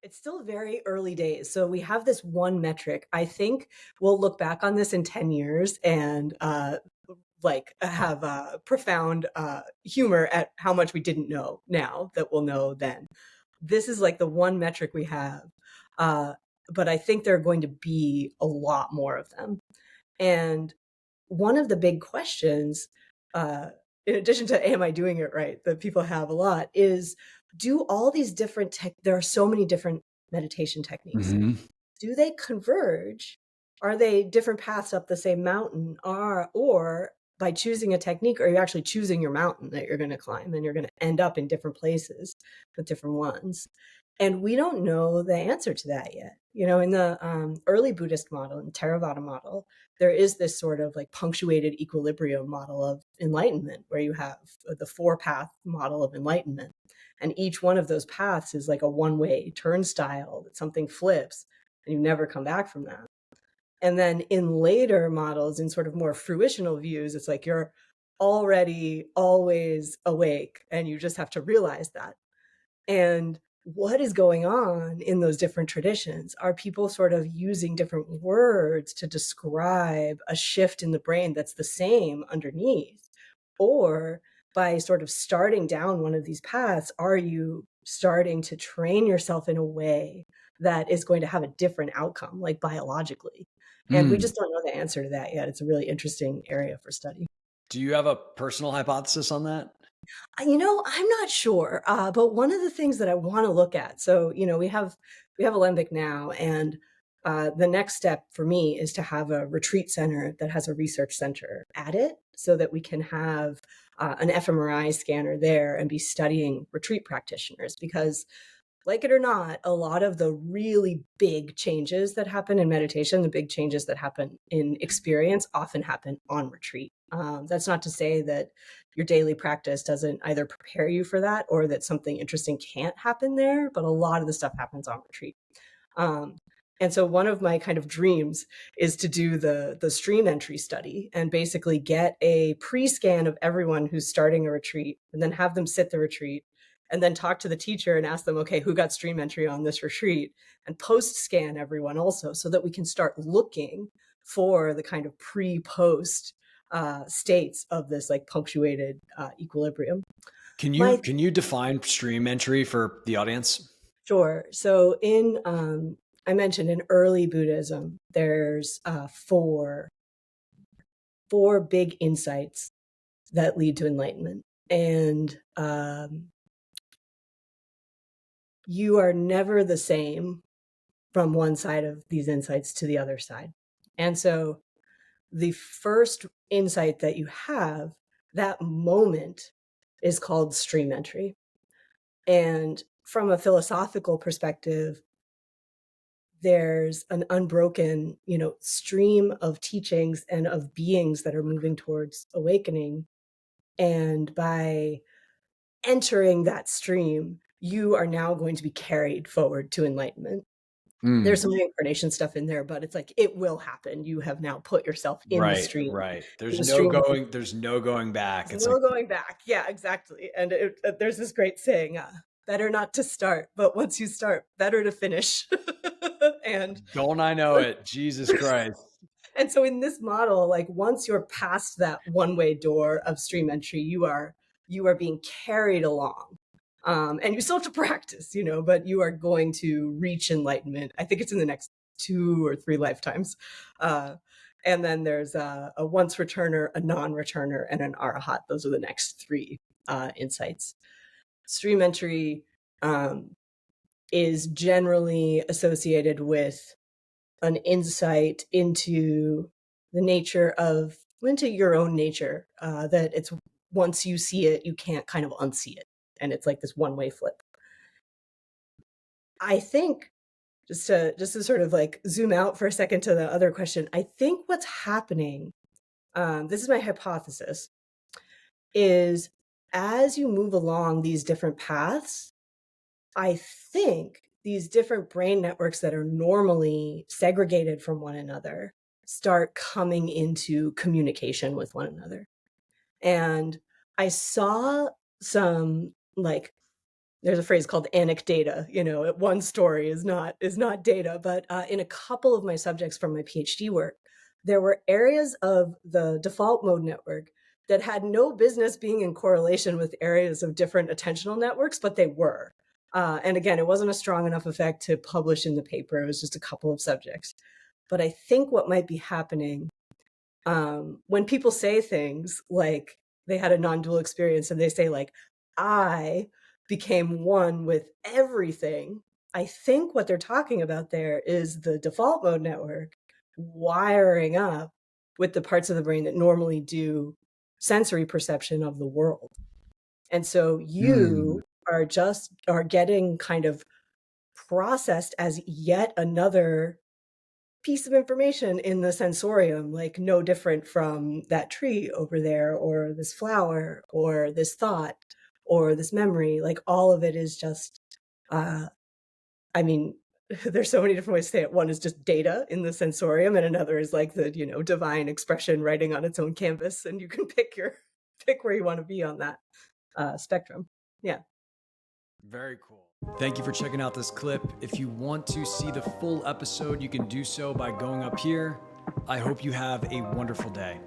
It's still very early days. So we have this one metric. I think we'll look back on this in 10 years and like have profound humor at how much we didn't know now that we'll know then. This is like the one metric we have. Uh, but I think there are going to be a lot more of them. And one of the big questions, uh, in addition to am I doing it right, that people have a lot is do all these different there are so many different meditation techniques. Hmm. Do they converge? Are they different paths up the same mountain? Or by choosing a technique, are you actually choosing your mountain that you're going to climb and you're going to end up in different places with different ones? And we don't know the answer to that yet. You know, in the early Buddhist model, in Theravada model, there is this sort of like punctuated equilibrium model of enlightenment where you have the four path model of enlightenment. And each one of those paths is like a one-way turnstile that something flips and you never come back from that. And then in later models, in sort of more fruitional views, it's like you're already always awake and you just have to realize that. And what is going on in those different traditions? Are people sort of using different words to describe a shift in the brain that's the same underneath? Or by sort of starting down one of these paths, are you starting to train yourself in a way that is going to have a different outcome, like biologically? And we Mm. just don't know the answer to that yet. It's a really interesting area for study. Do you have a personal hypothesis on that? You know, I'm not sure, but one of the things that I want to look at. So, you know, we have Alembic now, and the next step for me is to have a retreat center that has a research center at it, so that we can have an fMRI scanner there and be studying retreat practitioners. Because like it or not, a lot of the really big changes that happen in meditation, the big changes that happen in experience, often happen on retreat. That's not to say that your daily practice doesn't either prepare you for that or that something interesting can't happen there, but a lot of the stuff happens on retreat. Um, and so one of my kind of dreams is to do the stream entry study and basically get a pre-scan of everyone who's starting a retreat and then have them sit the retreat and then talk to the teacher and ask them, okay, who got stream entry on this retreat, and post scan everyone also so that we can start looking for the kind of pre-post states of this like punctuated equilibrium. Can you My can you define stream entry for the audience? Sure. So in I mentioned in early Buddhism, there's four big insights that lead to enlightenment, and you are never the same from one side of these insights to the other side. And so the first insight that you have, that moment, is called stream entry. And from a philosophical perspective, there's an unbroken, you know, stream of teachings and of beings that are moving towards awakening. And by entering that stream, you are now going to be carried forward to enlightenment. There's Mm. some reincarnation stuff in there, but it's like it will happen. You have now put yourself in the Right, stream. right. The stream has There's no going back. It's like, no going back. Yeah, exactly. And there's this great saying, better not to start, but once you start, better to finish. and don't I know it? Jesus Christ. and so in this model, like once you're past that one-way door of stream entry, you are being carried along. And you still have to practice, you know, but you are going to reach enlightenment. I think it's in the next 2 or 3 lifetimes. Uh, and then there's a once returner, a non-returner, and an arahat. Those are the next three insights. Stream entry is generally associated with an insight into the nature of into your own nature, that it's once you see it, you can't kind of unsee it, and it's like this one-way flip. I think just to sort of like zoom out for a second to the other question, I think what's happening, this is my hypothesis, is as you move along these different paths, I think these different brain networks that are normally segregated from one another start coming into communication with one another. And I saw some like there's a phrase called anecdata. One story is not data, but in a couple of my subjects from my PhD work, there were areas of the default mode network that had no business being in correlation with areas of different attentional networks, but they were. And again, it wasn't a strong enough effect to publish in the paper. It was just a couple of subjects. But I think what might be happening when people say things like they had a non-dual experience and they say like, I became one with everything, I think what they're talking about there is the default mode network wiring up with the parts of the brain that normally do sensory perception of the world. And so you are getting kind of processed as yet another piece of information in the sensorium, like no different from that tree over there, or this flower, or this thought, or this memory. Like all of it is just, I mean, there's so many different ways to say it. One is just data in the sensorium, and another is like the, divine expression writing on its own canvas, and you can pick where you want to be on that spectrum. Yeah. Very cool. Thank you for checking out this clip. If you want to see the full episode, you can do so by going up here. I hope you have a wonderful day.